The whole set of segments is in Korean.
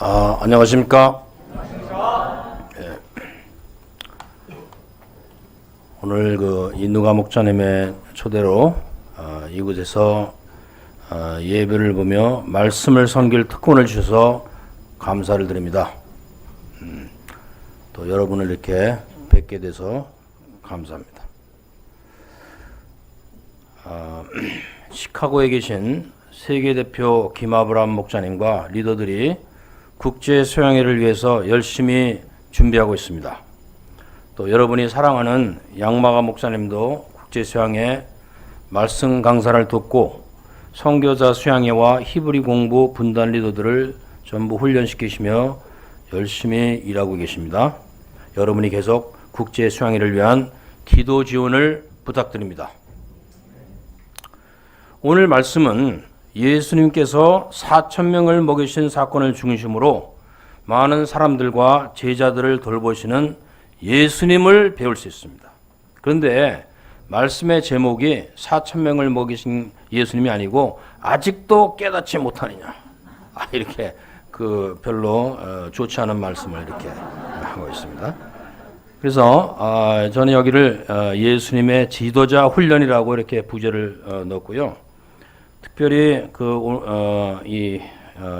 안녕하십니까? 예. 오늘 이누가 목사님의 초대로 이곳에서 예배를 보며 말씀을 섬길 특권을 주셔서 감사를 드립니다. 또 여러분을 이렇게 뵙게 돼서 감사합니다. 시카고에 계신 세계대표 김아브람 목사님과 리더들이 국제 수양회를 위해서 열심히 준비하고 있습니다. 또 여러분이 사랑하는 양마가 목사님도 국제 수양회 말씀 강사를 돕고 선교사 수양회와 히브리 공부 분단 리더들을 전부 훈련시키시며 열심히 일하고 계십니다. 여러분이 계속 국제 수양회를 위한 기도 지원을 부탁드립니다. 오늘 말씀은 예수님께서 4,000명을 먹이신 사건을 중심으로 많은 사람들과 제자들을 돌보시는 예수님을 배울 수 있습니다. 그런데 말씀의 제목이 4,000명을 먹이신 예수님이 아니고 아직도 깨닫지 못하느냐, 이렇게 별로 좋지 않은 말씀을 이렇게 하고 있습니다. 그래서 저는 여기를 예수님의 지도자 훈련이라고 이렇게 부제를 넣었고요. 특별히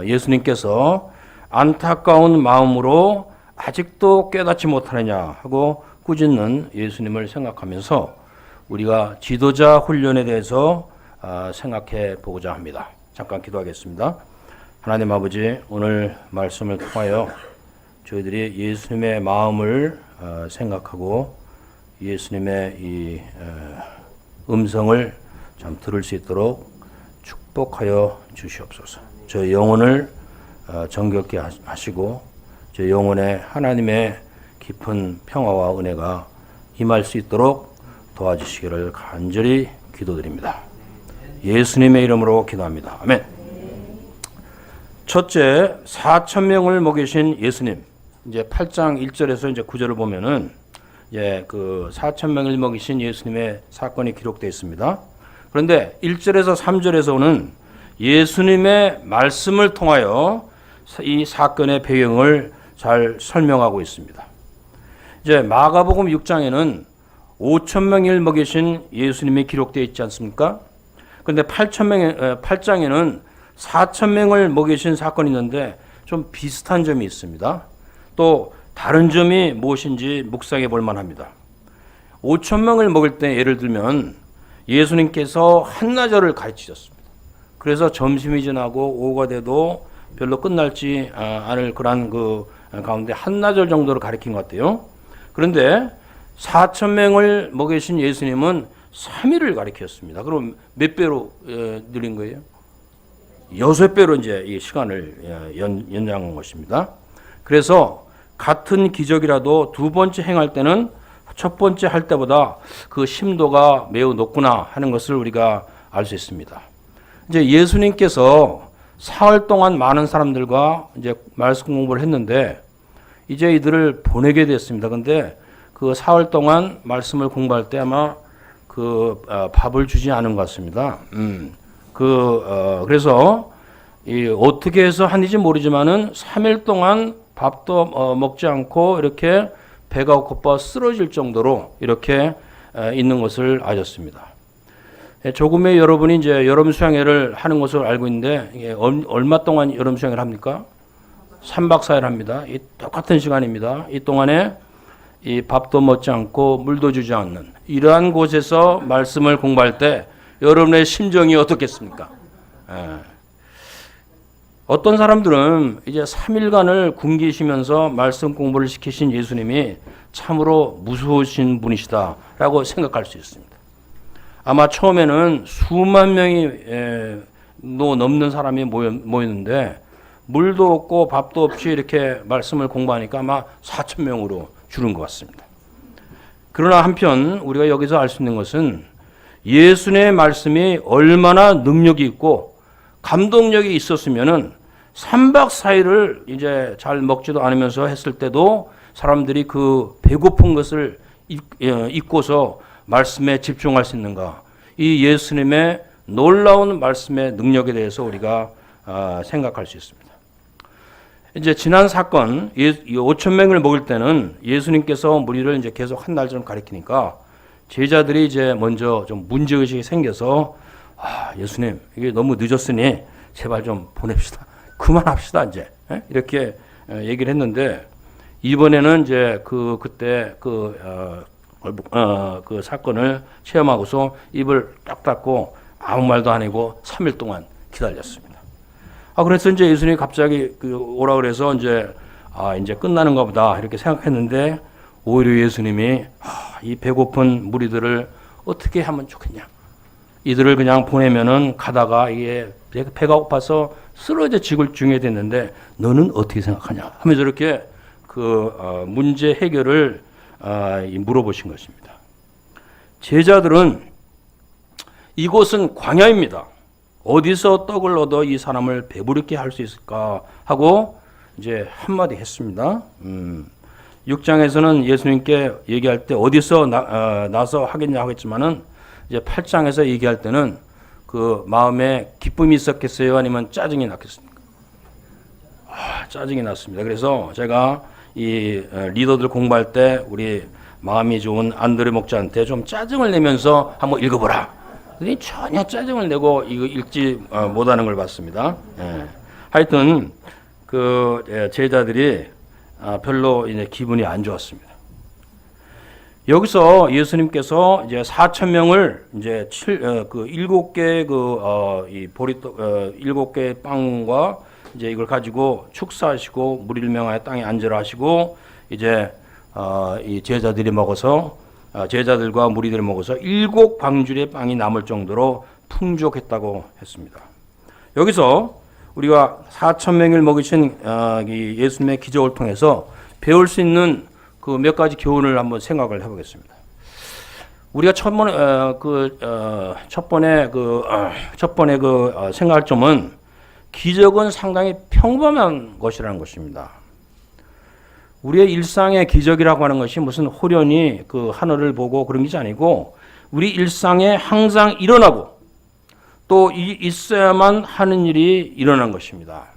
예수님께서 안타까운 마음으로 아직도 깨닫지 못하느냐 하고 꾸짖는 예수님을 생각하면서 우리가 지도자 훈련에 대해서 생각해 보고자 합니다. 잠깐 기도하겠습니다. 하나님 아버지, 오늘 말씀을 통하여 저희들이 예수님의 마음을 생각하고 예수님의 이 음성을 참 들을 수 있도록 축복하여 주시옵소서. 저 영혼을 정결케 하시고 저 영혼에 하나님의 깊은 평화와 은혜가 임할 수 있도록 도와주시기를 간절히 기도드립니다. 예수님의 이름으로 기도합니다. 아멘. 첫째, 4,000명을 먹이신 예수님. 이제 8장 1절에서 이제 9절을 보면은 이제 4,000명을 먹이신 예수님의 사건이 기록되어 있습니다. 그런데 1절에서 3절에서는 예수님의 말씀을 통하여 이 사건의 배경을 잘 설명하고 있습니다. 이제 마가복음 6장에는 5,000명을 먹이신 예수님이 기록되어 있지 않습니까? 그런데 8장에는 4,000명을 먹이신 사건이 있는데 좀 비슷한 점이 있습니다. 또 다른 점이 무엇인지 묵상해 볼 만합니다. 5,000명을 먹일 때 예를 들면 예수님께서 한나절을 가르치셨습니다. 그래서 점심이 지나고 오후가 돼도 별로 끝날지 않을 그런 가운데 한나절 정도를 가르친 것 같아요. 그런데 4,000명을 먹이신 예수님은 3일을 가르쳤습니다. 그럼 몇 배로 늘린 거예요? 6배로 이제 이 시간을 연장한 것입니다. 그래서 같은 기적이라도 두 번째 행할 때는 첫 번째 할 때보다 그 심도가 매우 높구나 하는 것을 우리가 알 수 있습니다. 이제 예수님께서 사흘 동안 많은 사람들과 이제 말씀 공부를 했는데 이제 이들을 보내게 됐습니다. 그런데 그 사흘 동안 말씀을 공부할 때 아마 밥을 주지 않은 것 같습니다. 그래서 어떻게 해서 하는지 모르지만은 3일 동안 밥도 먹지 않고 이렇게 배가 고파 쓰러질 정도로 이렇게 있는 것을 알았습니다. 조금의 여러분이 이제 여름 수양회를 하는 것을 알고 있는데 얼마 동안 여름 수양회를 합니까? 3박 4일 합니다. 이 똑같은 시간입니다. 이 동안에 이 밥도 먹지 않고 물도 주지 않는 이러한 곳에서 말씀을 공부할 때 여러분의 심정이 어떻겠습니까? 어떤 사람들은 이제 3일간을 굶기시면서 말씀 공부를 시키신 예수님이 참으로 무서우신 분이시다라고 생각할 수 있습니다. 아마 처음에는 수만 명이 넘는 사람이 모였는데 물도 없고 밥도 없이 이렇게 말씀을 공부하니까 아마 4,000명으로 줄은 것 같습니다. 그러나 한편 우리가 여기서 알 수 있는 것은 예수님의 말씀이 얼마나 능력이 있고 감동력이 있었으면은 3박 4일을 이제 잘 먹지도 않으면서 했을 때도 사람들이 그 배고픈 것을 잊고서 말씀에 집중할 수 있는가. 이 예수님의 놀라운 말씀의 능력에 대해서 우리가 생각할 수 있습니다. 이제 지난 사건 5천 명을 먹일 때는 예수님께서 무리를 이제 계속 한 날처럼 가리키니까 제자들이 이제 먼저 좀 문제의식이 생겨서 예수님 이게 너무 늦었으니 제발 좀 보냅시다. 그만합시다 이제. 이렇게 얘기를 했는데 이번에는 이제 그때 그 사건을 체험하고서 입을 딱 닫고 아무 말도 안 하고 3일 동안 기다렸습니다. 그래서 이제 예수님이 갑자기 오라 그래서 이제 이제 끝나는가 보다 이렇게 생각했는데 오히려 예수님이 이 배고픈 무리들을 어떻게 하면 좋겠냐. 이들을 그냥 보내면은 가다가 이게 배가 고파서 쓰러져 죽을 중에 됐는데 너는 어떻게 생각하냐 하면서 이렇게 문제 해결을 물어보신 것입니다. 제자들은 이곳은 광야입니다. 어디서 떡을 얻어 이 사람을 배부르게 할 수 있을까 하고 이제 한마디 했습니다. 6장에서는 예수님께 얘기할 때 어디서 나서 하겠냐 하겠지만은 이제 8장에서 얘기할 때는 그 마음에 기쁨이 있었겠어요? 아니면 짜증이 났겠습니까? 짜증이 났습니다. 그래서 제가 이 리더들 공부할 때 우리 마음이 좋은 안드레 목자한테 좀 짜증을 내면서 한번 읽어보라. 그랬더니 전혀 짜증을 내고 이거 읽지 못하는 걸 봤습니다. 하여튼 제자들이 별로 이제 기분이 안 좋았습니다. 여기서 예수님께서 이제 4천 명을 이제 7개 이 보리떡 7개 빵과 이제 이걸 가지고 축사하시고 무리를 명하여 땅에 앉으라 하시고 이제 이 제자들이 먹어서 제자들과 무리들이 먹어서 7광주리의 빵이 남을 정도로 풍족했다고 했습니다. 여기서 우리가 4천 명을 먹이신 이 예수님의 기적을 통해서 배울 수 있는 그 몇 가지 교훈을 한번 생각을 해보겠습니다. 우리가 첫 번에 생각할 점은 기적은 상당히 평범한 것이라는 것입니다. 우리의 일상의 기적이라고 하는 것이 무슨 호련히 하늘을 보고 그런 것이 아니고 우리 일상에 항상 일어나고 또 있어야만 하는 일이 일어난 것입니다.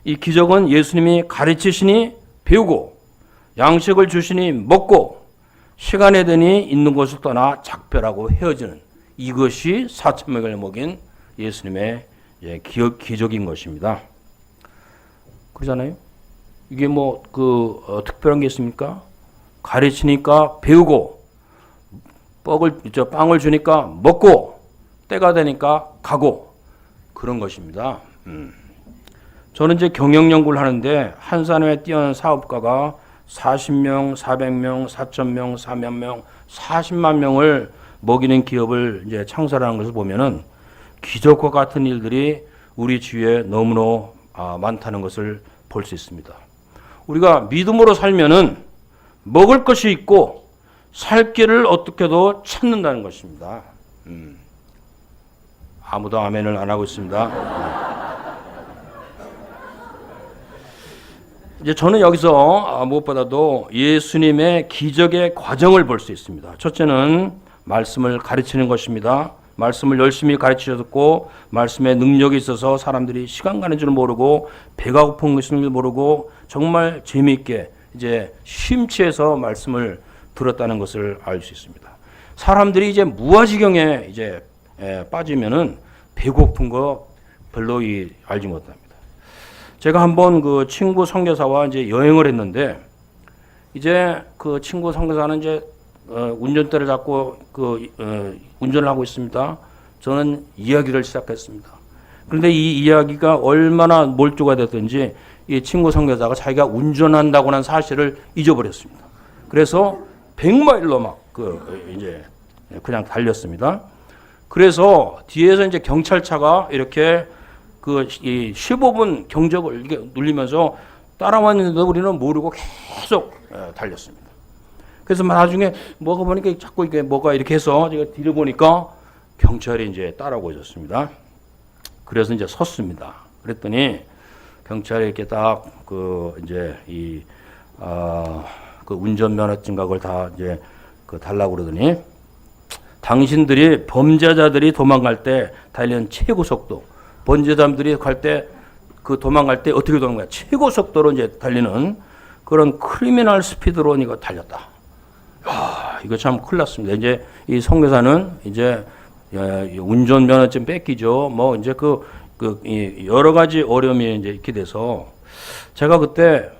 이 기적은 예수님이 가르치시니 배우고 양식을 주시니 먹고 시간에 되니 있는 곳을 떠나 작별하고 헤어지는 이것이 4천 명을 먹인 예수님의 기적인 것입니다. 그러잖아요. 이게 특별한 게 있습니까? 가르치니까 배우고 빵을 주니까 먹고 때가 되니까 가고 그런 것입니다. 저는 이제 경영 연구를 하는데 한산에 뛰어난 사업가가 40명, 400명, 4,000명, 4만 명, 40만 명을 먹이는 기업을 이제 창설하는 것을 보면은 기적과 같은 일들이 우리 주위에 너무나 많다는 것을 볼 수 있습니다. 우리가 믿음으로 살면은 먹을 것이 있고 살 길을 어떻게도 찾는다는 것입니다. 아무도 아멘을 안 하고 있습니다. 이제 저는 여기서 무엇보다도 예수님의 기적의 과정을 볼 수 있습니다. 첫째는 말씀을 가르치는 것입니다. 말씀을 열심히 가르치셨고 말씀의 능력이 있어서 사람들이 시간 가는 줄 모르고 배가 고픈 것인 줄 모르고 정말 재미있게 이제 심취해서 말씀을 들었다는 것을 알 수 있습니다. 사람들이 이제 무아지경에 이제 빠지면은 배고픈 거 별로 알지 못합니다. 제가 한번 그 친구 선교사와 이제 여행을 했는데 이제 그 친구 선교사는 이제 운전대를 잡고 운전을 하고 있습니다. 저는 이야기를 시작했습니다. 그런데 이 이야기가 얼마나 몰두가 됐든지 이 친구 선교사가 자기가 운전한다고 하는 사실을 잊어버렸습니다. 그래서 100마일로 막 이제 그냥 달렸습니다. 그래서 뒤에서 이제 경찰차가 이렇게 이 15분 경적을 이렇게 눌리면서 따라왔는데도 우리는 모르고 계속 달렸습니다. 그래서 나중에 뭐가 보니까 자꾸 이게 뭐가 이렇게 해서 제가 뒤를 보니까 경찰이 이제 따라오고 있었습니다. 그래서 이제 섰습니다. 그랬더니 경찰이 이렇게 딱 이제 운전면허증과 그걸 다 이제 달라고 그러더니 당신들이 범죄자들이 도망갈 때 달리는 최고 속도, 범죄자들이 갈 때 그 도망갈 때 어떻게 도망가요? 최고 속도로 이제 달리는 그런 크리미널 스피드로 이거 달렸다. 야, 이거 참 큰일 났습니다. 이제 이 선교사는 이제 운전면허증 뺏기죠. 뭐 이제 이 여러 가지 어려움이 이제 있게 돼서 제가 그때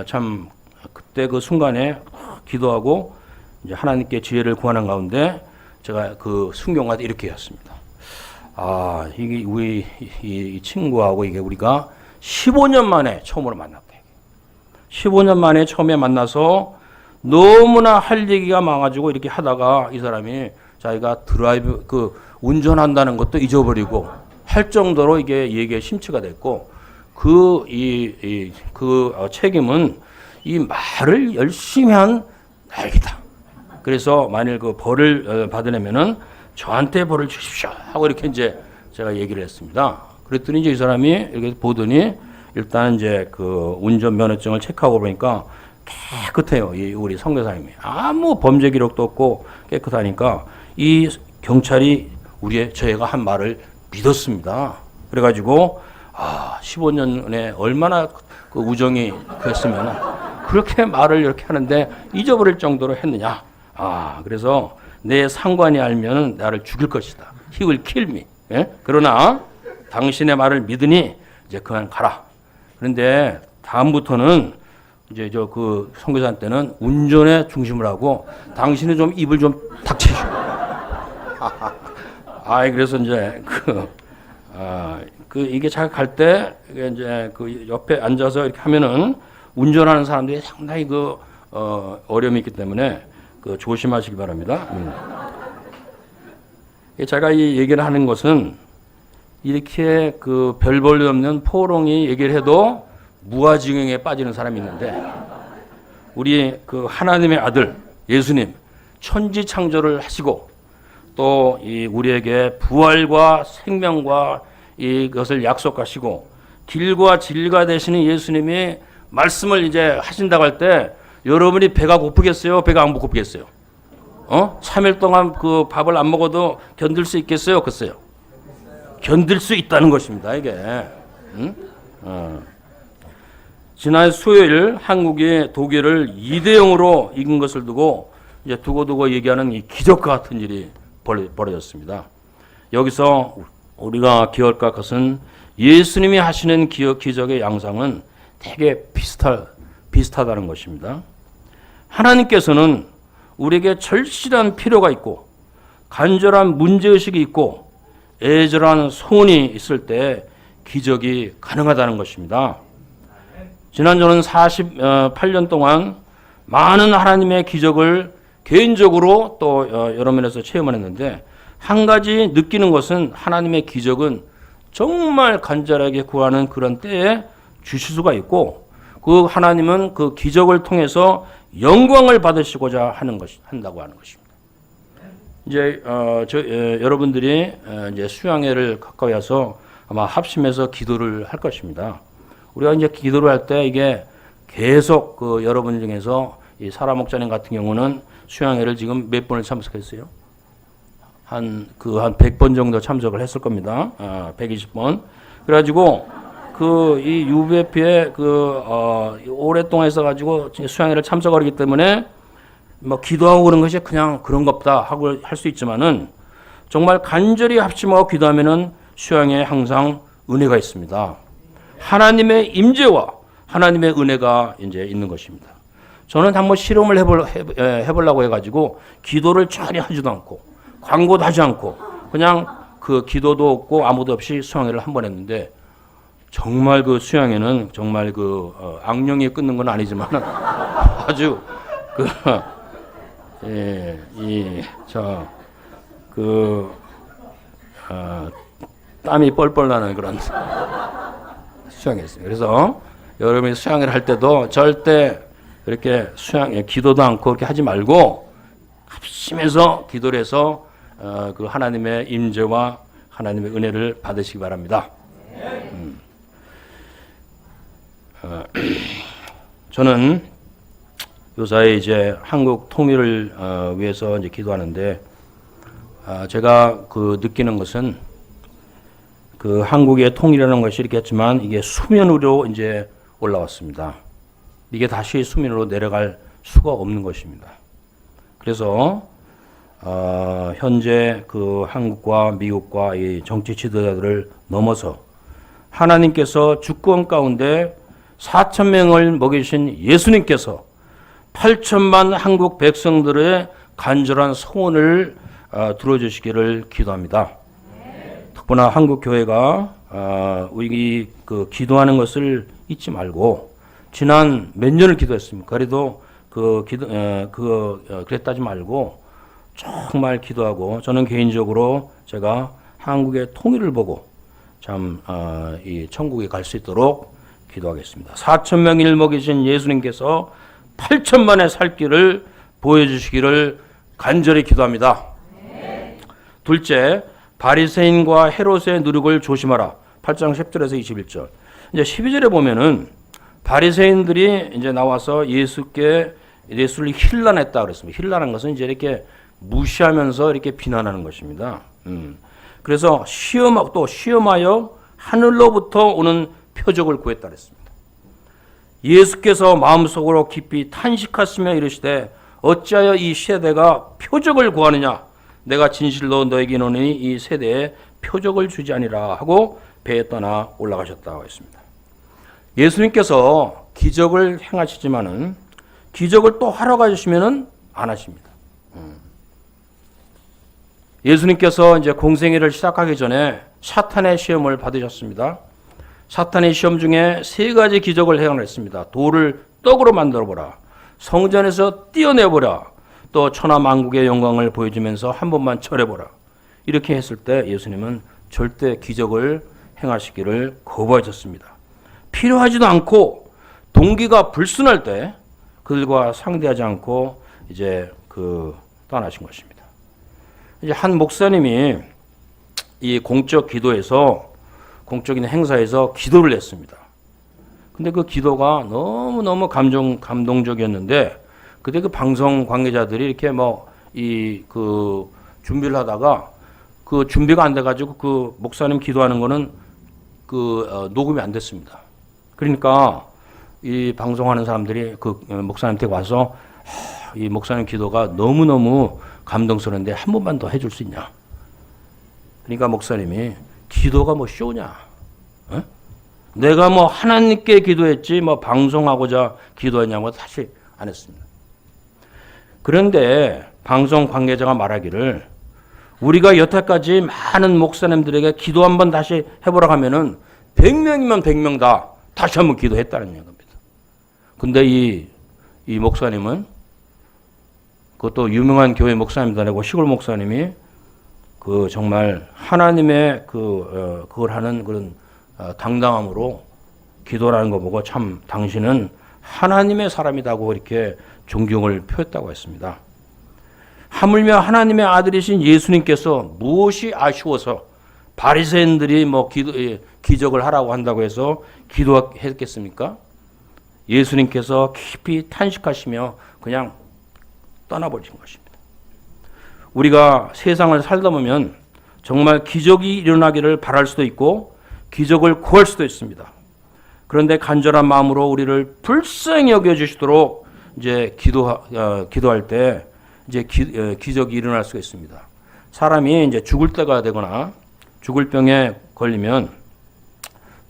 참 그때 그 순간에 기도하고 이제 하나님께 지혜를 구하는 가운데 제가 그 순경과도 이렇게 했습니다. 이게 우리 이 친구하고 이게 우리가 15년 만에 처음으로 만났다. 15년 만에 처음에 만나서 너무나 할 얘기가 많아가지고 이렇게 하다가 이 사람이 자기가 드라이브 운전한다는 것도 잊어버리고 할 정도로 이게 얘기에 심취가 됐고 그 책임은 이 말을 열심히 한 나에게다. 그래서 만일 그 벌을 받으려면은 저한테 벌을 주십시오 하고 이렇게 이제 제가 얘기를 했습니다. 그랬더니 이제 이 사람이 이렇게 보더니 일단 이제 그 운전 면허증을 체크하고 보니까 깨끗해요. 우리 선교사님이 아무 범죄 기록도 없고 깨끗하니까 이 경찰이 저희가 한 말을 믿었습니다. 그래가지고 15년에 얼마나 그 우정이 그랬으면 그렇게 말을 이렇게 하는데 잊어버릴 정도로 했느냐. 그래서 내 상관이 알면 나를 죽일 것이다. He will kill me. 예? 그러나 당신의 말을 믿으니 이제 그만 가라. 그런데 다음부터는 이제 그 선교사한테는 운전에 중심을 하고 당신은 좀 입을 좀 닥치시오. 그래서 이제 이게 잘 갈 때 이제 그 옆에 앉아서 이렇게 하면은 운전하는 사람들이 상당히 어려움이 있기 때문에 조심하시기 바랍니다. 제가 이 얘기를 하는 것은 이렇게 별 볼일 없는 포롱이 얘기를 해도 무아지경에 빠지는 사람이 있는데 우리 하나님의 아들 예수님 천지 창조를 하시고 또 우리에게 부활과 생명과 이것을 약속하시고 길과 진리가 되시는 예수님이 말씀을 이제 하신다고 할 때 여러분이 배가 고프겠어요? 배가 안 고프겠어요? 3일 동안 그 밥을 안 먹어도 견딜 수 있겠어요? 글쎄요. 견딜 수 있다는 것입니다. 이게. 지난 수요일 한국이 독일을 2대0으로 이긴 것을 두고 이제 두고두고 얘기하는 이 기적 같은 일이 벌어졌습니다. 여기서 우리가 기억할 것은 예수님이 하시는 기적의 양상은 되게 비슷하다는 것입니다. 하나님께서는 우리에게 절실한 필요가 있고 간절한 문제의식이 있고 애절한 소원이 있을 때 기적이 가능하다는 것입니다. 지난 저는 48년 동안 많은 하나님의 기적을 개인적으로 또 여러 면에서 체험을 했는데 한 가지 느끼는 것은 하나님의 기적은 정말 간절하게 구하는 그런 때에 주실 수가 있고 그 하나님은 그 기적을 통해서 영광을 받으시고자 한다고 하는 것입니다. 이제 여러분들이 이제 수양회를 가까이 와서 아마 합심해서 기도를 할 것입니다. 우리가 이제 기도를 할 때 이게 계속 여러분 중에서 이 사라 목사님 같은 경우는 수양회를 지금 몇 번을 참석했어요? 한 100번 정도 참석을 했을 겁니다. 120번. 그래가지고 이 UBF에 오랫동안 있어가지고 수양회를 참석하기 때문에 뭐 기도하고 그런 것이 그냥 그런 겁다 하고 할 수 있지만은 정말 간절히 합심하고 기도하면은 수양회에 항상 은혜가 있습니다. 하나님의 임재와 하나님의 은혜가 이제 있는 것입니다. 저는 한번 실험을 해보려고 해가지고 기도를 전혀 하지도 않고 광고도 하지 않고 그냥 기도도 없고 아무도 없이 수양회를 한 번 했는데 정말 수양회는 정말 악령이 끊는 건 아니지만 아주 땀이 뻘뻘 나는 그런 수양회였어요. 그래서 여러분이 수양회를 할 때도 절대 그렇게 기도도 않고 그렇게 하지 말고 합심해서 기도를 해서 그 하나님의 임재와 하나님의 은혜를 받으시기 바랍니다. 저는 요사이 이제 한국 통일을 위해서 이제 기도하는데 제가 느끼는 것은 그 한국의 통일이라는 것이 이렇게 했지만 이게 수면 위로 이제 올라왔습니다. 이게 다시 수면으로 내려갈 수가 없는 것입니다. 그래서 현재 그 한국과 미국과 이 정치 지도자들을 넘어서 하나님께서 주권 가운데 4,000명을 먹이신 예수님께서 8천만 한국 백성들의 간절한 소원을 들어주시기를 기도합니다. 특히나 한국 교회가 우리 그 기도하는 것을 잊지 말고 지난 몇 년을 기도했습니까? 그래도 그랬다지 말고 정말 기도하고 저는 개인적으로 제가 한국의 통일을 보고 참 이 천국에 갈 수 있도록 기도하겠습니다. 4,000명을 먹이신 예수님께서 8천만의 살 길을 보여주시기를 간절히 기도합니다. 둘째, 바리새인과 헤롯의 누룩을 조심하라. 8장 10절에서 21절. 이제 12절에 보면은 바리새인들이 이제 나와서 예수를 힐난했다 그랬습니다. 힐난한 것은 이제 이렇게 무시하면서 이렇게 비난하는 것입니다. 그래서 시험하여 하늘로부터 오는 표적을 구했다 그랬습니다. 예수께서 마음속으로 깊이 탄식하시며 이르시되 어찌하여 이 세대가 표적을 구하느냐? 내가 진실로 너에게 이르노니 이 세대에 표적을 주지 아니라 하고 배에 떠나 올라가셨다고 했습니다. 예수님께서 기적을 행하시지만은 기적을 또 하러 가주시면은 안 하십니다. 예수님께서 이제 공생애를 시작하기 전에 사탄의 시험을 받으셨습니다. 사탄의 시험 중에 3가지 기적을 행하였습니다. 돌을 떡으로 만들어 보라. 성전에서 띄어내보라. 또 천하만국의 영광을 보여주면서 한 번만 절해보라. 이렇게 했을 때 예수님은 절대 기적을 행하시기를 거부하셨습니다. 필요하지도 않고 동기가 불순할 때 그들과 상대하지 않고 이제 떠나신 것입니다. 이제 한 목사님이 이 공적인 행사에서 기도를 했습니다. 근데 그 기도가 너무너무 감동적이었는데 그때 그 방송 관계자들이 이렇게 준비를 하다가 그 준비가 안 돼가지고 그 목사님 기도하는 거는 녹음이 안 됐습니다. 그러니까 이 방송하는 사람들이 그 목사님한테 와서 이 목사님 기도가 너무너무 감동스러운데 한 번만 더 해줄 수 있냐? 그러니까 목사님이 기도가 뭐 쇼냐? 어? 내가 뭐 하나님께 기도했지 뭐 방송하고자 기도했냐고 다시 안 했습니다. 그런데 방송 관계자가 말하기를 우리가 여태까지 많은 목사님들에게 기도 한번 다시 해보라고 하면은 100명이면 100명 다 다시 한번 기도했다는 겁니다. 근데 이 목사님은 그것도 유명한 교회 목사님도 아니고 시골 목사님이 정말 하나님의 그걸 하는 그런 당당함으로 기도라는 거 보고 참 당신은 하나님의 사람이라고 이렇게 존경을 표했다고 했습니다. 하물며 하나님의 아들이신 예수님께서 무엇이 아쉬워서 바리새인들이 기적을 하라고 한다고 해서 기도했겠습니까? 예수님께서 깊이 탄식하시며 그냥 떠나버리신 것입니다. 우리가 세상을 살다 보면 정말 기적이 일어나기를 바랄 수도 있고 기적을 구할 수도 있습니다. 그런데 간절한 마음으로 우리를 불쌍히 여겨주시도록 이제 기도할 때 이제 기적이 일어날 수가 있습니다. 사람이 이제 죽을 때가 되거나 죽을 병에 걸리면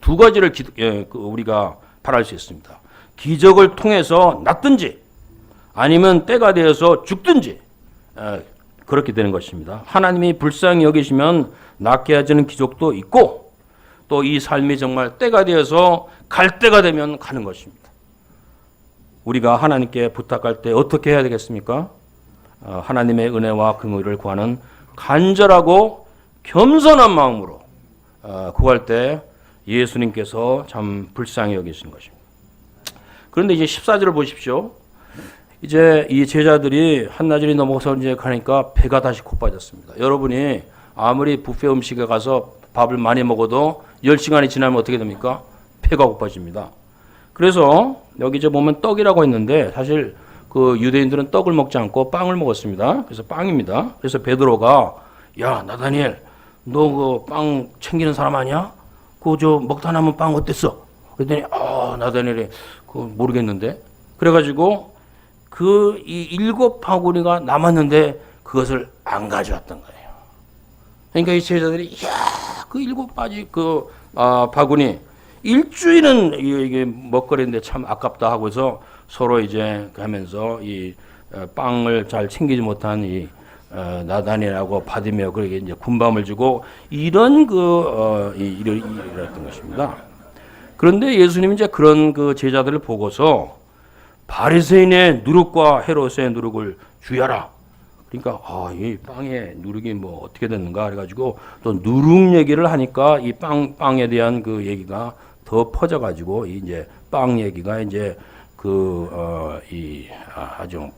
2가지를 우리가 바랄 수 있습니다. 기적을 통해서 낫든지 아니면 때가 되어서 죽든지 그렇게 되는 것입니다. 하나님이 불쌍히 여기시면 낫게 하시는 기적도 있고 또 이 삶이 정말 때가 되어서 갈 때가 되면 가는 것입니다. 우리가 하나님께 부탁할 때 어떻게 해야 되겠습니까? 하나님의 은혜와 긍휼을 구하는 간절하고 겸손한 마음으로 구할 때 예수님께서 참 불쌍히 여기시는 것입니다. 그런데 이제 14절을 보십시오. 이제 이 제자들이 한나절이 넘어서 이제 가니까 배가 다시 고파졌습니다. 여러분이 아무리 뷔페 음식에 가서 밥을 많이 먹어도 10시간이 지나면 어떻게 됩니까? 배가 고파집니다. 그래서 여기 이제 보면 떡이라고 했는데 사실 그 유대인들은 떡을 먹지 않고 빵을 먹었습니다. 그래서 빵입니다. 그래서 베드로가 야 나다니엘 너 그 빵 챙기는 사람 아니야? 그 저 먹다 남은 빵 어땠어? 그랬더니 나다니엘이 그 모르겠는데. 그래가지고 그 이 7바구니가 남았는데 그것을 안 가져왔던 거예요. 그러니까 이 제자들이 그 7바지 바구니 일주일은 이게 먹거리인데 참 아깝다 하고 해서 서로 이제 하면서 이 빵을 잘 챙기지 못한 이 나다니엘하고 바디메오 그에게 이제 군밤을 주고 이런 일을 일었던 것입니다. 그런데 예수님이 이제 그런 그 제자들을 보고서 바리새인의 누룩과 헤롯의 누룩을 주의하라. 그러니까 이 빵의 누룩이 뭐 어떻게 됐는가 그래가지고 또 누룩 얘기를 하니까 이 빵에 대한 그 얘기가 더 퍼져가지고 이제 빵 얘기가 이제 아주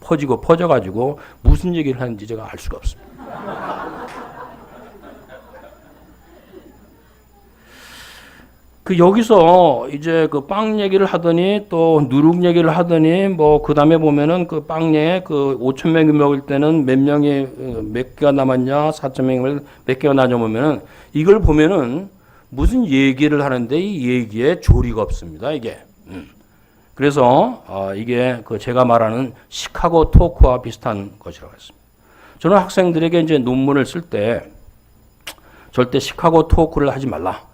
퍼져가지고 무슨 얘기를 하는지 제가 알 수가 없습니다. 여기서 이제 그 빵 얘기를 하더니 또 누룩 얘기를 하더니 뭐 그 다음에 보면은 그 빵에 5천 명이 먹을 때는 몇 개가 남았냐 4천 명이 몇 개가 남으면은 이걸 보면은 무슨 얘기를 하는데 이 얘기에 조리가 없습니다. 이게. 그래서 이게 제가 말하는 시카고 토크와 비슷한 것이라고 했습니다. 저는 학생들에게 이제 논문을 쓸 때 절대 시카고 토크를 하지 말라.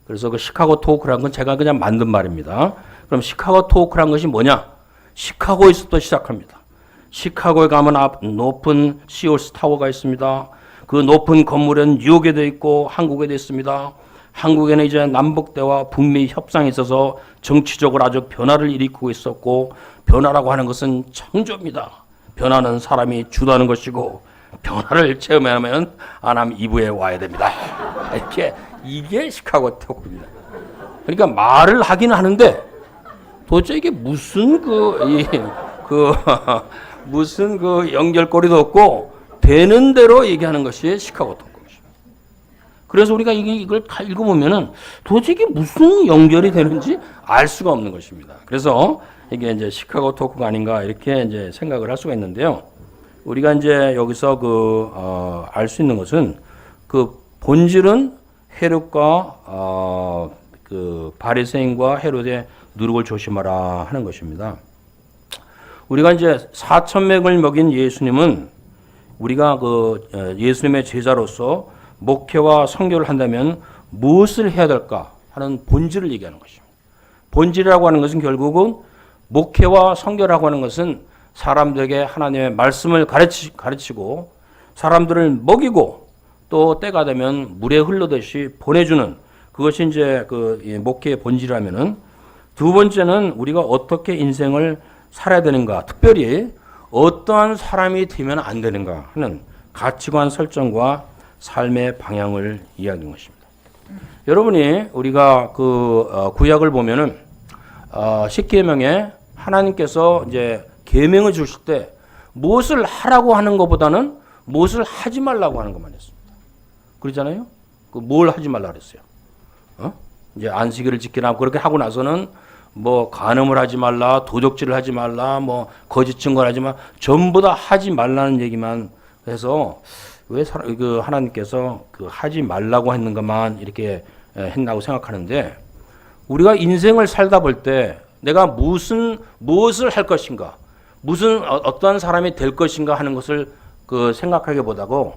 그래서 그 시카고 토크라는 건 제가 그냥 만든 말입니다. 그럼 시카고 토크라는 것이 뭐냐? 시카고에서부터 시작합니다. 시카고에 가면 높은 시올스 타워가 있습니다. 그 높은 건물은 뉴욕에 돼 있고 한국에 있습니다. 한국에는 이제 남북대와 북미 협상이 있어서 정치적으로 아주 변화를 일으키고 있었고 변화라고 하는 것은 창조입니다. 변화는 사람이 주도하는 것이고 변화를 체험하면 아남 2부에 와야 됩니다. 이게 시카고 토크입니다. 그러니까 말을 하긴 하는데 도대체 이게 무슨 무슨 연결고리도 없고 되는 대로 얘기하는 것이 시카고 토크. 그래서 우리가 이걸 다 읽어보면은 도대체 이게 무슨 연결이 되는지 알 수가 없는 것입니다. 그래서 이게 이제 시카고 토크가 아닌가 이렇게 이제 생각을 할 수가 있는데요. 우리가 이제 여기서 알 수 있는 것은 본질은 헤롯과 바리새인과 헤롯의 누룩을 조심하라 하는 것입니다. 우리가 이제 4천 명을 먹인 예수님은 우리가 예수님의 제자로서 목회와 선교를 한다면 무엇을 해야 될까 하는 본질을 얘기하는 것입니다. 본질이라고 하는 것은 결국은 목회와 선교라고 하는 것은 사람들에게 하나님의 말씀을 가르치고 사람들을 먹이고 또 때가 되면 물에 흘러듯이 보내주는 그것이 이제 목회의 본질이라면은 두 번째는 우리가 어떻게 인생을 살아야 되는가, 특별히 어떠한 사람이 되면 안 되는가 하는 가치관 설정과 삶의 방향을 이야기한 것입니다. 여러분이 우리가 구약을 보면은 10계명에 하나님께서 이제 계명을 주실 때 무엇을 하라고 하는 것보다는 무엇을 하지 말라고 하는 것만 했습니다. 그러잖아요? 뭘 하지 말라 그랬어요? 이제 안식일을 지키라 그렇게 하고 나서는 뭐 간음을 하지 말라, 도적질을 하지 말라, 뭐 거짓 증거를 하지 마, 전부 다 하지 말라는 얘기만 해서 왜 하나님께서 하지 말라고 했는 것만 이렇게 했나고 생각하는데 우리가 인생을 살다 볼 때 내가 무엇을 할 것인가, 어떠한 사람이 될 것인가 하는 것을 생각하기보다도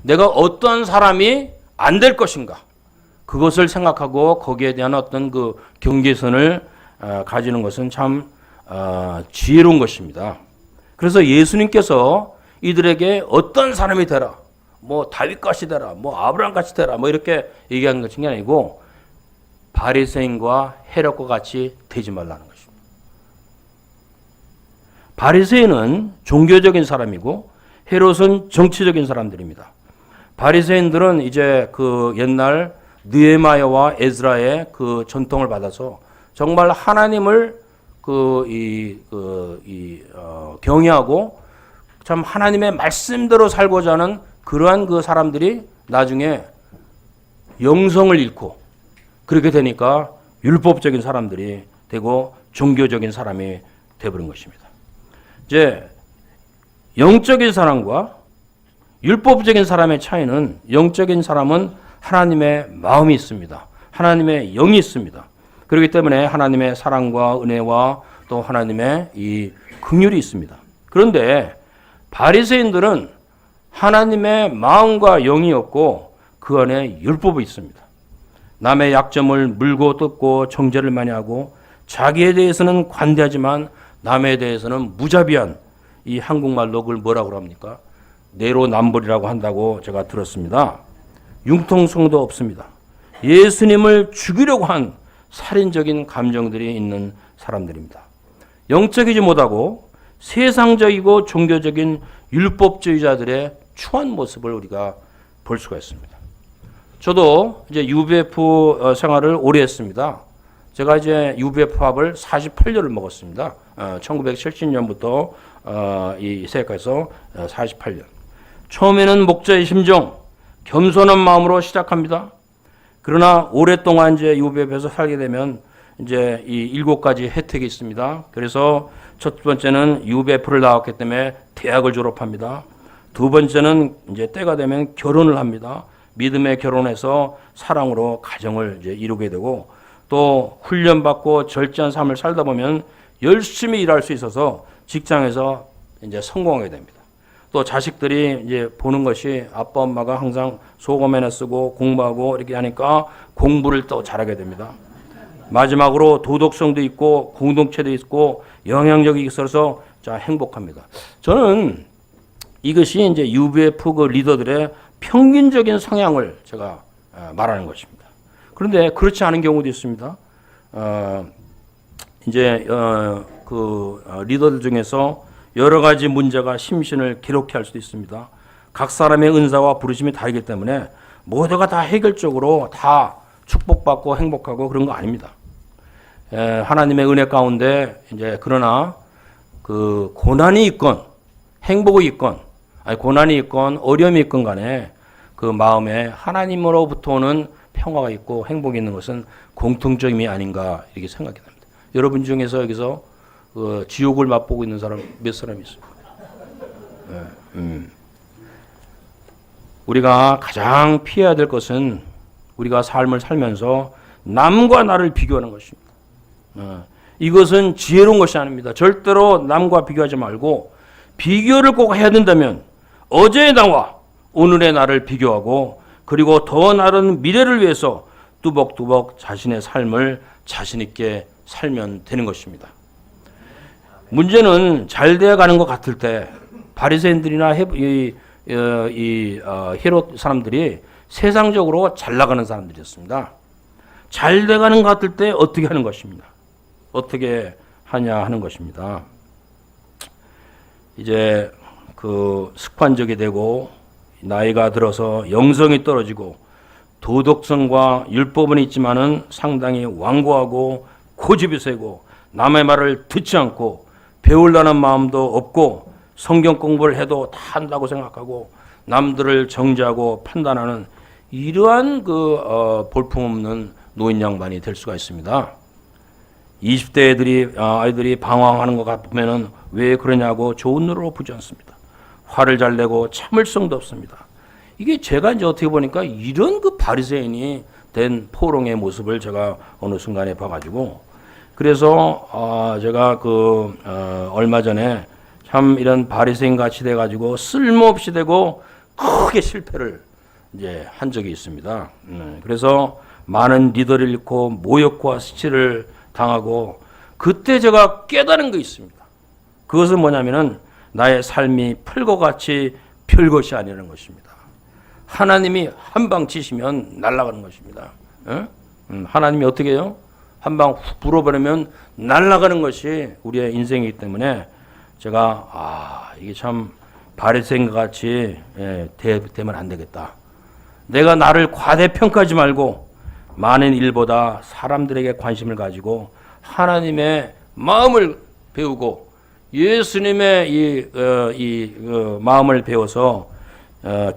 내가 어떠한 사람이 안 될 것인가 그것을 생각하고 거기에 대한 어떤 경계선을 가지는 것은 참 지혜로운 것입니다. 그래서 예수님께서 이들에게 어떤 사람이 되라, 뭐 다윗같이 되라, 뭐 아브라함같이 되라, 뭐 이렇게 얘기하는 것이 아니고 바리새인과 헤롯과 같이 되지 말라는 것입니다. 바리새인은 종교적인 사람이고 헤롯은 정치적인 사람들입니다. 바리새인들은 이제 옛날 느헤마야와 에스라의 전통을 받아서 정말 하나님을 경외하고 참 하나님의 말씀대로 살고자 하는 그러한 사람들이 나중에 영성을 잃고 그렇게 되니까 율법적인 사람들이 되고 종교적인 사람이 되어버린 것입니다. 이제 영적인 사람과 율법적인 사람의 차이는 영적인 사람은 하나님의 마음이 있습니다. 하나님의 영이 있습니다. 그렇기 때문에 하나님의 사랑과 은혜와 또 하나님의 이 긍휼이 있습니다. 그런데 바리새인들은 하나님의 마음과 영이 없고 그 안에 율법이 있습니다. 남의 약점을 물고 뜯고 정죄를 많이 하고 자기에 대해서는 관대하지만 남에 대해서는 무자비한, 이 한국말로 그걸 뭐라고 합니까? 내로남불이라고 한다고 제가 들었습니다. 융통성도 없습니다. 예수님을 죽이려고 한 살인적인 감정들이 있는 사람들입니다. 영적이지 못하고 세상적이고 종교적인 율법주의자들의 추한 모습을 우리가 볼 수가 있습니다. 저도 이제 UBF 생활을 오래 했습니다. 제가 이제 UBF 합을 48년을 먹었습니다. 1970년부터 이 세계에서 48년. 처음에는 목자의 심정, 겸손한 마음으로 시작합니다. 그러나 오랫동안 이제 UBF에서 살게 되면 이제 이 7가지 혜택이 있습니다. 그래서 첫 번째는 UBF를 나왔기 때문에 대학을 졸업합니다. 두 번째는 이제 때가 되면 결혼을 합니다. 믿음에 결혼해서 사랑으로 가정을 이제 이루게 되고, 또 훈련받고 절제한 삶을 살다 보면 열심히 일할 수 있어서 직장에서 이제 성공하게 됩니다. 또 자식들이 이제 보는 것이 아빠 엄마가 항상 소금에나 쓰고 공부하고 이렇게 하니까 공부를 또 잘하게 됩니다. 마지막으로 도덕성도 있고 공동체도 있고 영향력이 있어서 자 행복합니다. 저는 이것이 이제 UBF 그 리더들의 평균적인 성향을 제가 말하는 것입니다. 그런데 그렇지 않은 경우도 있습니다. 리더들 중에서 여러 가지 문제가 심신을 괴롭게 할 수도 있습니다. 각 사람의 은사와 부르심이 다르기 때문에 모두가 다 해결적으로 다 축복받고 행복하고 그런 거 아닙니다. 하나님의 은혜 가운데 이제 그러나 그 고난이 있건 행복이 있건, 아니 고난이 있건 어려움이 있건 간에 그 마음에 하나님으로부터 오는 평화가 있고 행복이 있는 것은 공통점이 아닌가 이렇게 생각이 됩니다. 여러분 중에서 여기서 지옥을 맛보고 있는 사람 몇 사람이 있습니까? 우리가 가장 피해야 될 것은 우리가 삶을 살면서 남과 나를 비교하는 것입니다. 이것은 지혜로운 것이 아닙니다. 절대로 남과 비교하지 말고 비교를 꼭 해야 된다면 어제의 나와 오늘의 나를 비교하고 그리고 더 나은 미래를 위해서 뚜벅뚜벅 자신의 삶을 자신 있게 살면 되는 것입니다. 문제는 잘 되어가는 것 같을 때 바리새인들이나 헤롯 사람들이 세상적으로 잘 나가는 사람들이었습니다. 잘 돼가는 것 같을 때 어떻게 하는 것입니다. 어떻게 하냐 하는 것입니다. 이제 그 습관적이 되고 나이가 들어서 영성이 떨어지고 도덕성과 율법은 있지만은 상당히 완고하고 고집이 세고 남의 말을 듣지 않고 배우려는 마음도 없고 성경 공부를 해도 다 한다고 생각하고 남들을 정죄하고 판단하는 이러한 볼품없는 노인 양반이 될 수가 있습니다. 20대 아이들이 방황하는 것 보면은 왜 그러냐고 좋은 노로 보지 않습니다. 화를 잘 내고 참을성도 없습니다. 이게 제가 이제 어떻게 보니까 이런 그 바리새인이 된 포롱의 모습을 제가 어느 순간에 봐가지고 그래서 제가 얼마 전에 참 이런 바리새인 같이 돼가지고 쓸모없이 되고 크게 실패를 이제 한 적이 있습니다. 그래서 많은 리더를 잃고 모욕과 수치를 당하고 그때 제가 깨달은 게 있습니다. 그것은 뭐냐면은 나의 삶이 풀과 같이 별것이 아니라는 것입니다. 하나님이 한 방 치시면 날아가는 것입니다. 하나님이 어떻게 해요? 한 방 훅 불어버리면 날아가는 것이 우리의 인생이기 때문에 제가 이게 참 바리새인과 같이 되면 안 되겠다. 내가 나를 과대평가하지 말고 많은 일보다 사람들에게 관심을 가지고 하나님의 마음을 배우고 예수님의 마음을 배워서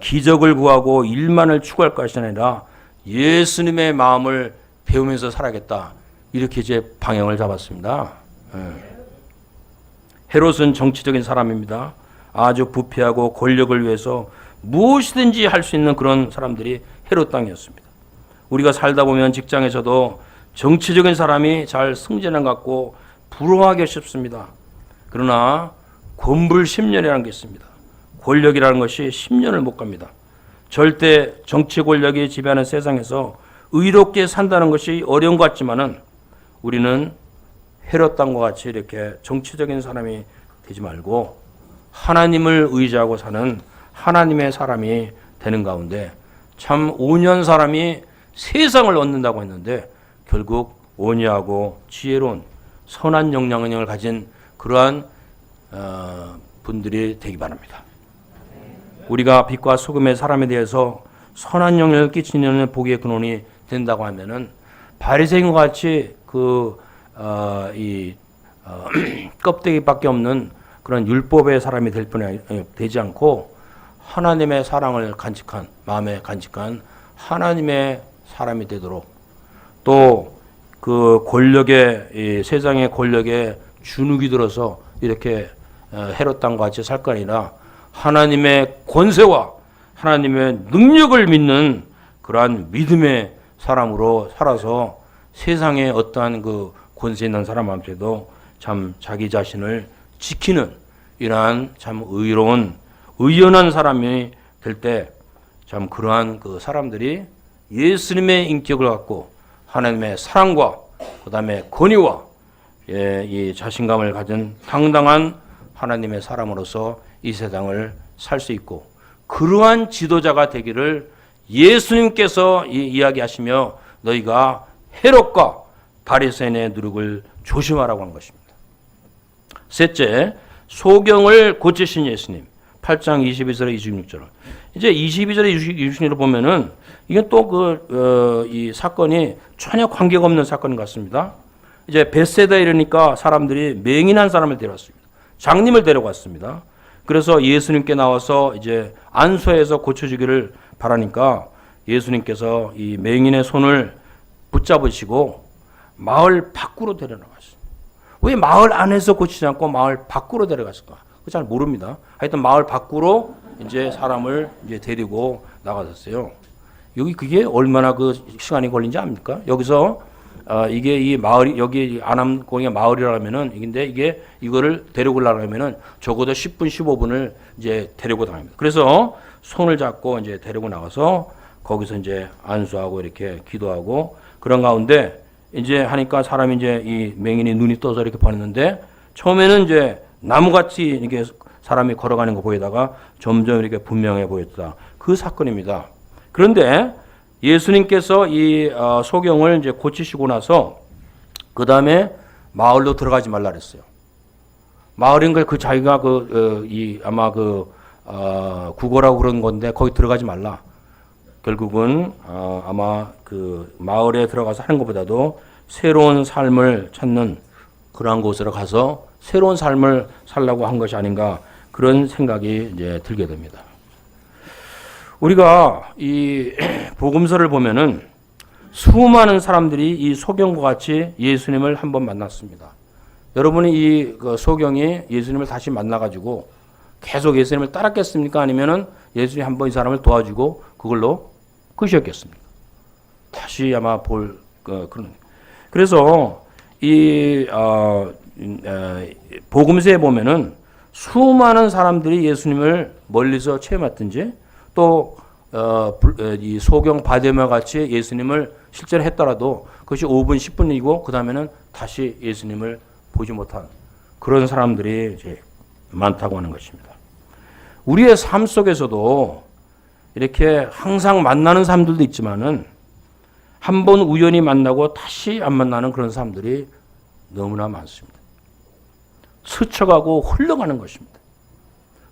기적을 구하고 일만을 추구할 것이 아니라 예수님의 마음을 배우면서 살아야겠다. 이렇게 이제 방향을 잡았습니다. 헤롯은 정치적인 사람입니다. 아주 부패하고 권력을 위해서 무엇이든지 할 수 있는 그런 사람들이 헤롯 당이었습니다. 우리가 살다 보면 직장에서도 정치적인 사람이 잘 승진한 것 같고 부러워하기 쉽습니다. 그러나 권불 10년이라는 게 있습니다. 권력이라는 것이 10년을 못 갑니다. 절대 정치 권력이 지배하는 세상에서 의롭게 산다는 것이 어려운 것 같지만은 우리는 헤롯 당과 같이 이렇게 정치적인 사람이 되지 말고 하나님을 의지하고 사는 하나님의 사람이 되는 가운데 참 온유한 사람이 세상을 얻는다고 했는데 결국 온유하고 지혜로운 선한 영향력을 가진 그러한 분들이 되기 바랍니다. 우리가 빛과 소금의 사람에 대해서 선한 영향을 끼치는 복의 근원이 된다고 하면은 바리새인과 같이 껍데기밖에 없는 그런 율법의 사람이 될 뿐이 되지 않고 하나님의 사랑을 간직한 마음에 간직한 하나님의 사람이 되도록 또 그 권력의 이 세상의 권력에 주눅이 들어서 이렇게 헤롯 당과 같이 살 거 아니라 하나님의 권세와 하나님의 능력을 믿는 그러한 믿음의 사람으로 살아서 세상에 어떠한 그 권세 있는 사람한테도 참 자기 자신을 지키는 이러한 참 의로운 의연한 사람이 될 때 참 그러한 그 사람들이 예수님의 인격을 갖고 하나님의 사랑과 그다음에 권위와 이 자신감을 가진 당당한 하나님의 사람으로서 이 세상을 살 수 있고 그러한 지도자가 되기를 예수님께서 이야기하시며 너희가 헤롯과 바리새인의 누룩을 조심하라고 한 것입니다. 셋째, 소경을 고치신 예수님. 8장 22절에 26절. 이제 22절에 26절을 보면은 이게 또 이 사건이 전혀 관계가 없는 사건인 것 같습니다. 이제 벳세다에 이르니까 사람들이 맹인한 사람을 데려왔습니다. 장님을 데려갔습니다. 그래서 예수님께 나와서 이제 안수해서 고쳐주기를 바라니까 예수님께서 이 맹인의 손을 붙잡으시고 마을 밖으로 데려나갔어요. 왜 마을 안에서 고치지 않고 마을 밖으로 데려갔을까? 잘 모릅니다. 하여튼 마을 밖으로 이제 사람을 이제 데리고 나가셨어요. 여기 그게 얼마나 그 시간이 걸린지 압니까? 여기서 이게 이 마을이 여기 안암공의 마을이라면은 근데 이게 이거를 데리고 가려면은 적어도 10분 15분을 이제 데리고 다닙니다. 그래서 손을 잡고 이제 데리고 나가서 거기서 이제 안수하고 이렇게 기도하고 그런 가운데 이제 하니까 사람이 이제 이 맹인이 눈이 떠서 이렇게 봤는데 처음에는 이제 나무같이 이렇게 사람이 걸어가는 거 보이다가 점점 이렇게 분명해 보였다. 그 사건입니다. 그런데 예수님께서 이 소경을 이제 고치시고 나서 그 다음에 마을로 들어가지 말라 그랬어요. 마을인 걸 그 자기가 아마 국어라고 그런 건데 거기 들어가지 말라. 결국은 아마 그 마을에 들어가서 하는 것보다도 새로운 삶을 찾는 그러한 곳으로 가서 새로운 삶을 살라고 한 것이 아닌가 그런 생각이 이제 들게 됩니다. 우리가 이 복음서를 보면은 수많은 사람들이 이 소경과 같이 예수님을 한번 만났습니다. 여러분이 이 소경이 예수님을 다시 만나가지고 계속 예수님을 따랐겠습니까? 아니면은 예수님이 한번 이 사람을 도와주고 그걸로 끝이었겠습니까? 다시 아마 그런. 그래서 이 복음서에 보면은 수많은 사람들이 예수님을 멀리서 체험했든지 또 이 소경 바데메와 같이 예수님을 실제로 했더라도 그것이 5분 10분이고 그 다음에는 다시 예수님을 보지 못한 그런 사람들이 이제 많다고 하는 것입니다. 우리의 삶 속에서도 이렇게 항상 만나는 사람들도 있지만은 한 번 우연히 만나고 다시 안 만나는 그런 사람들이 너무나 많습니다. 스쳐가고 흘러가는 것입니다.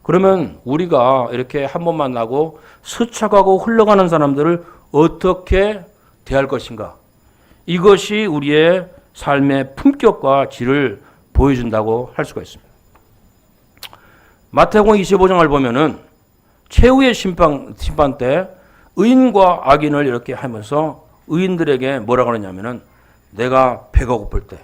그러면 우리가 이렇게 한 번 만나고 스쳐가고 흘러가는 사람들을 어떻게 대할 것인가? 이것이 우리의 삶의 품격과 질을 보여준다고 할 수가 있습니다. 마태복음 25장을 보면은 최후의 심판 때 의인과 악인을 이렇게 하면서 의인들에게 뭐라고 하느냐면은 내가 배가 고플 때,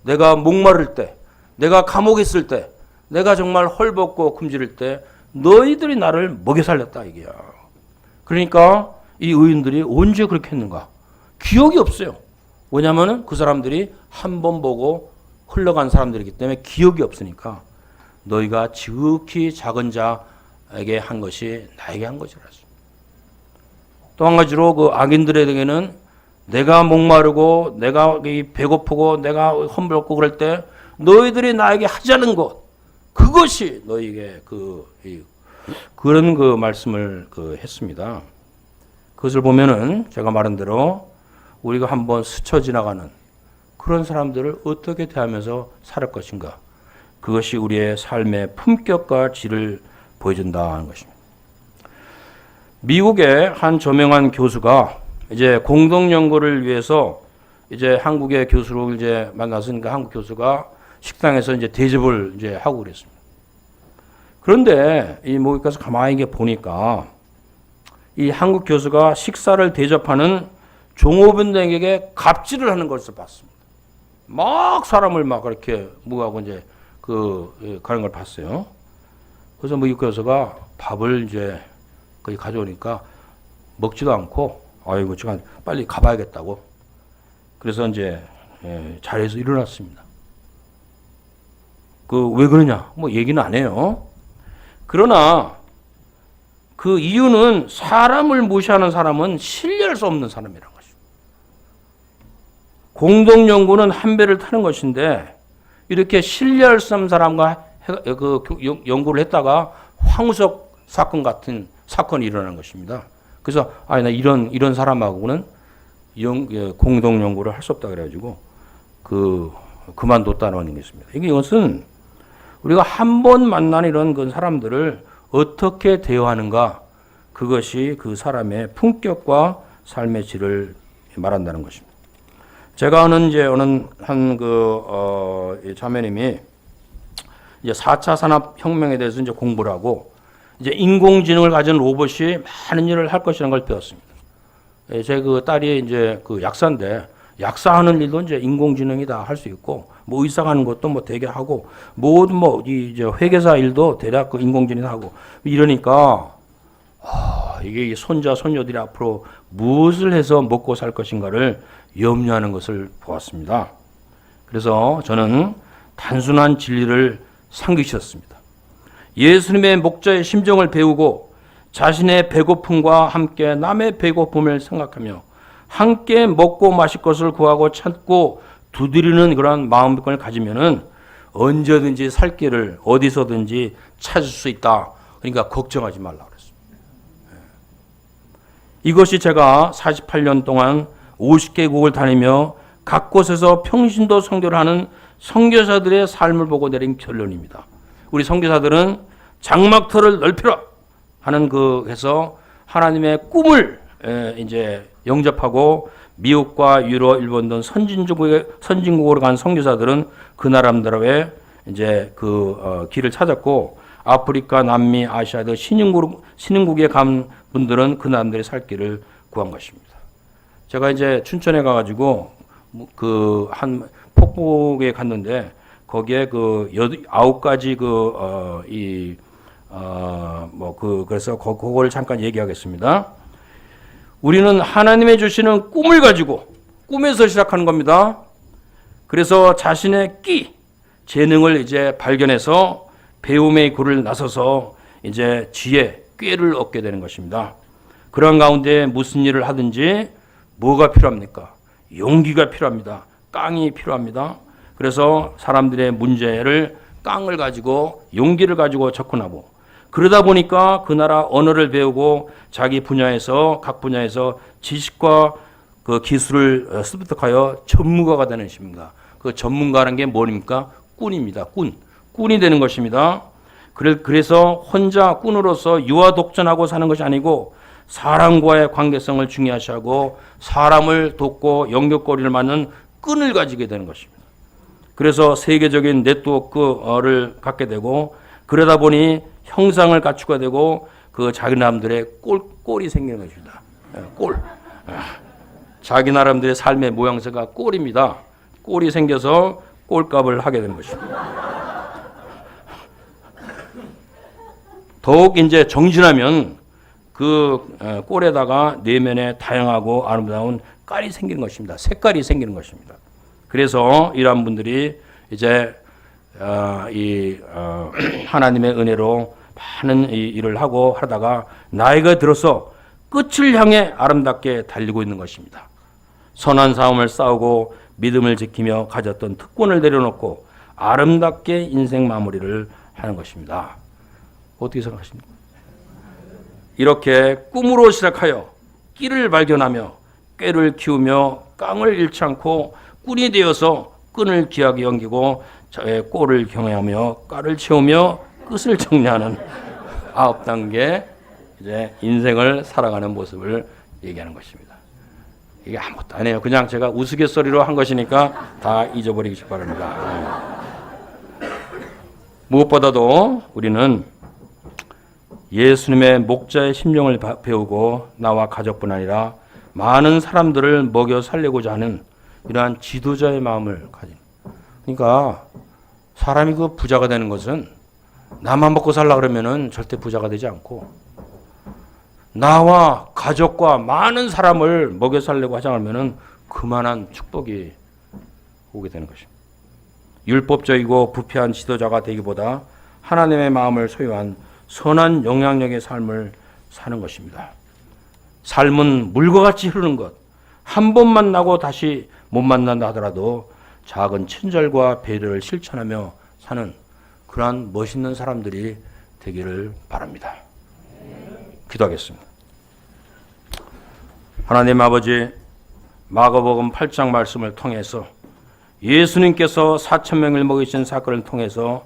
내가 목마를 때, 내가 감옥에 있을 때, 내가 정말 헐벗고 굶주릴 때 너희들이 나를 먹여 살렸다 이게야. 그러니까 이 의인들이 언제 그렇게 했는가? 기억이 없어요. 왜냐하면 그 사람들이 한 번 보고 흘러간 사람들이기 때문에 기억이 없으니까 너희가 지극히 작은 자에게 한 것이 나에게 한 것이라. 또 한 가지로 그 악인들에게는 내가 목마르고 내가 배고프고 내가 험불고 그럴 때 너희들이 나에게 하자는 것, 그것이 너희에게 그런 그 말씀을 했습니다. 그것을 보면은 제가 말한 대로 우리가 한번 스쳐 지나가는 그런 사람들을 어떻게 대하면서 살 것인가, 그것이 우리의 삶의 품격과 질을 보여준다는 것입니다. 미국의 한 저명한 교수가 이제 공동 연구를 위해서 이제 한국의 교수를 이제 만났으니까 한국 교수가 식당에서 이제 대접을 이제 하고 그랬습니다. 그런데 이 모기 가서 가만히 보니까 이 한국 교수가 식사를 대접하는 종업원들에게 갑질을 하는 것을 봤습니다. 막 사람을 막 그렇게 무하고 이제 가는 걸 봤어요. 그래서 뭐 이 교수가 밥을 이제 거기 가져오니까 먹지도 않고, 아이고 제가 빨리 가봐야겠다고. 그래서 이제 자리에서 일어났습니다. 왜 그러냐? 뭐 얘기는 안 해요. 그러나 그 이유는 사람을 무시하는 사람은 신뢰할 수 없는 사람이라는 것입니다. 공동 연구는 한 배를 타는 것인데 이렇게 신뢰할 수 없는 사람과 연구를 했다가 황우석 사건 같은 사건이 일어난 것입니다. 그래서 나 이런 사람하고는 공동 연구를 할 수 없다 그래가지고 그만뒀다는 것입니다. 이것은 우리가 한 번 만난 이런 그 사람들을 어떻게 대화하는가, 그것이 그 사람의 품격과 삶의 질을 말한다는 것입니다. 제가 아는 이제 어느 자매님이 이제 4차 산업혁명에 대해서 이제 공부를 하고 이제 인공지능을 가진 로봇이 많은 일을 할 것이라는 걸 배웠습니다. 제 딸이 이제 약사인데 약사하는 일도 이제 인공지능이 다 할 수 있고, 뭐 의사하는 것도 뭐 되게 하고, 모든 이제 회계사 일도 대략 인공지능이 하고, 이러니까, 이게 손자, 손녀들이 앞으로 무엇을 해서 먹고 살 것인가를 염려하는 것을 보았습니다. 그래서 저는 단순한 진리를 상기시켰습니다. 예수님의 목자의 심정을 배우고 자신의 배고픔과 함께 남의 배고픔을 생각하며 함께 먹고 마실 것을 구하고 찾고 두드리는 그런 마음을 가지면은 언제든지 살 길을 어디서든지 찾을 수 있다. 그러니까 걱정하지 말라 그랬습니다. 이것이 제가 48년 동안 50개국을 다니며 각 곳에서 평신도 선교를 하는 선교사들의 삶을 보고 내린 결론입니다. 우리 선교사들은 장막터를 넓혀라 하는 해서 하나님의 꿈을 이제 영접하고 미국과 유럽, 일본 등 선진국으로 간 선교사들은 그 나라들의 이제 길을 찾았고, 아프리카, 남미, 아시아 등 신흥국에 간 분들은 그 나라들의 살 길을 구한 것입니다. 제가 이제 춘천에 가가지고 한 폭포에 갔는데 거기에 9가지 그래서 그걸 잠깐 얘기하겠습니다. 우리는 하나님의 주시는 꿈을 가지고 꿈에서 시작하는 겁니다. 그래서 자신의 재능을 이제 발견해서 배움의 굴을 나서서 이제 지혜, 꾀를 얻게 되는 것입니다. 그런 가운데 무슨 일을 하든지 뭐가 필요합니까? 용기가 필요합니다. 깡이 필요합니다. 그래서 사람들의 문제를 깡을 가지고 용기를 가지고 접근하고, 그러다 보니까 그 나라 언어를 배우고 자기 분야에서 각 분야에서 지식과 기술을 습득하여 전문가가 되는 것입니다. 그 전문가라는 게 뭡니까? 꾼입니다. 꾼이 되는 것입니다. 그래서 혼자 꾼으로서 유아독존하고 사는 것이 아니고 사람과의 관계성을 중요시하고 사람을 돕고 연결고리를 맞는 끈을 가지게 되는 것입니다. 그래서 세계적인 네트워크를 갖게 되고, 그러다 보니 형상을 갖추게 되고 자기 나름들의 꼴이 생기는 것입니다. 꼴. 자기 나름들의 삶의 모양새가 꼴입니다. 꼴이 생겨서 꼴값을 하게 되는 것입니다. 더욱 이제 정진하면 그 꼴에다가 내면에 다양하고 아름다운 깔이 생기는 것입니다. 색깔이 생기는 것입니다. 그래서 이러한 분들이 이제 하나님의 은혜로 많은 일을 하고 하다가 나이가 들어서 끝을 향해 아름답게 달리고 있는 것입니다. 선한 싸움을 싸우고 믿음을 지키며 가졌던 특권을 내려놓고 아름답게 인생 마무리를 하는 것입니다. 어떻게 생각하십니까? 이렇게 꿈으로 시작하여 끼를 발견하며 꾀를 키우며 깡을 잃지 않고 꾼이 되어서 끈을 귀하게 여기고 꼴을 경외하며 깔을 채우며 끝을 정리하는 9단계 이제 인생을 살아가는 모습을 얘기하는 것입니다. 이게 아무것도 아니에요. 그냥 제가 우스갯소리로 한 것이니까 다 잊어버리기 바랍니다. 무엇보다도 우리는 예수님의 목자의 심령을 배우고 나와 가족뿐 아니라 많은 사람들을 먹여 살리고자 하는 이러한 지도자의 마음을 가진. 그러니까 사람이 그 부자가 되는 것은 나만 먹고 살라 그러면은 절대 부자가 되지 않고 나와 가족과 많은 사람을 먹여 살려고 하지 않으면은 그만한 축복이 오게 되는 것입니다. 율법적이고 부패한 지도자가 되기보다 하나님의 마음을 소유한 선한 영향력의 삶을 사는 것입니다. 삶은 물과 같이 흐르는 것. 한 번 만나고 다시 못 만난다 하더라도 작은 친절과 배려를 실천하며 사는 그러한 멋있는 사람들이 되기를 바랍니다. 기도하겠습니다. 하나님 아버지, 마가복음 8장 말씀을 통해서 예수님께서 4,000명을 먹이신 사건을 통해서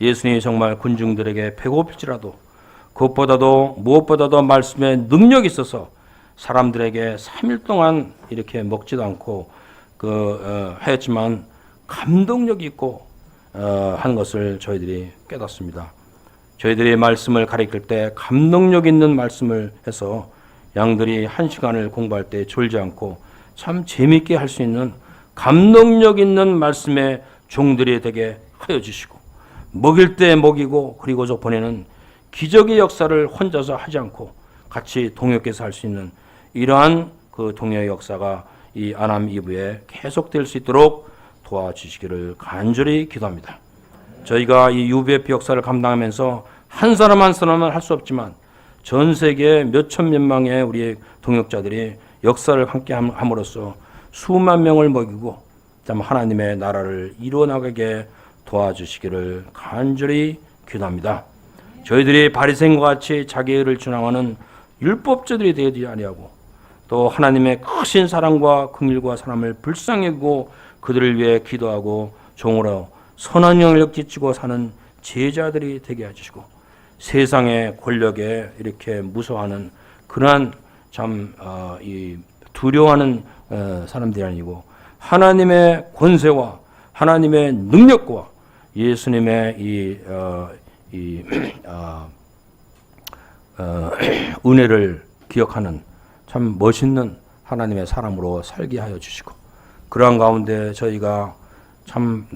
예수님이 정말 군중들에게 배고플지라도 그것보다도 무엇보다도 말씀에 능력이 있어서 사람들에게 3일 동안 이렇게 먹지도 않고 했지만 감동력이 있고 하는 것을 저희들이 깨닫습니다. 저희들이 말씀을 가르칠 때 감동력 있는 말씀을 해서 양들이 1시간을 공부할 때 졸지 않고 참 재미있게 할 수 있는 감동력 있는 말씀의 종들이 되게 하여 주시고 먹일 때 먹이고 그리고서 보내는 기적의 역사를 혼자서 하지 않고 같이 동역해서 할 수 있는 이러한 그 동역의 역사가 이 아남 이브에 계속될 수 있도록 도와주시기를 간절히 기도합니다. 저희가 이 UBF 역사를 감당하면서 한 사람 한 사람은 할 수 없지만 전 세계 몇천 몇 명의 우리 동역자들이 역사를 함께 함으로써 수만 명을 먹이고 참 하나님의 나라를 이루어나가게 도와주시기를 간절히 기도합니다. 저희들이 바리새인과 같이 자기의 의를 준항하는 율법자들이 되지 아니하고 또 하나님의 크신 사랑과 긍휼과 사랑을 불쌍히 여기고 그들을 위해 기도하고 종으로 선한 영을 끼치고 사는 제자들이 되게 해주시고 세상의 권력에 이렇게 무서워하는 그러한 참 두려워하는 사람들이 아니고 하나님의 권세와 하나님의 능력과 예수님의 은혜를 기억하는 참 멋있는 하나님의 사람으로 살게 하여 주시고 그러한 가운데 저희가 참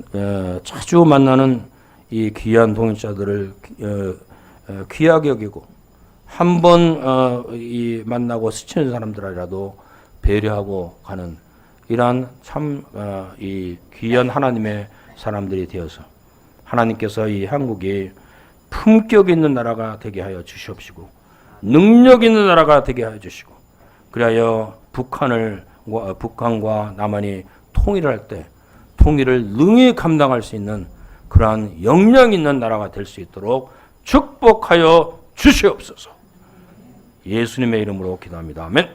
자주 만나는 이 귀한 동역자들을 귀하게 여기고 한 번 만나고 스치는 사람들이라도 배려하고 가는 이러한 참 이 귀한 하나님의 사람들이 되어서 하나님께서 이 한국이 품격 있는 나라가 되게 하여 주시옵시고 능력 있는 나라가 되게 하여 주시고 그리하여 북한과 남한이 통일을 할 때 통일을 능히 감당할 수 있는 그러한 역량 있는 나라가 될 수 있도록 축복하여 주시옵소서. 예수님의 이름으로 기도합니다. 아멘.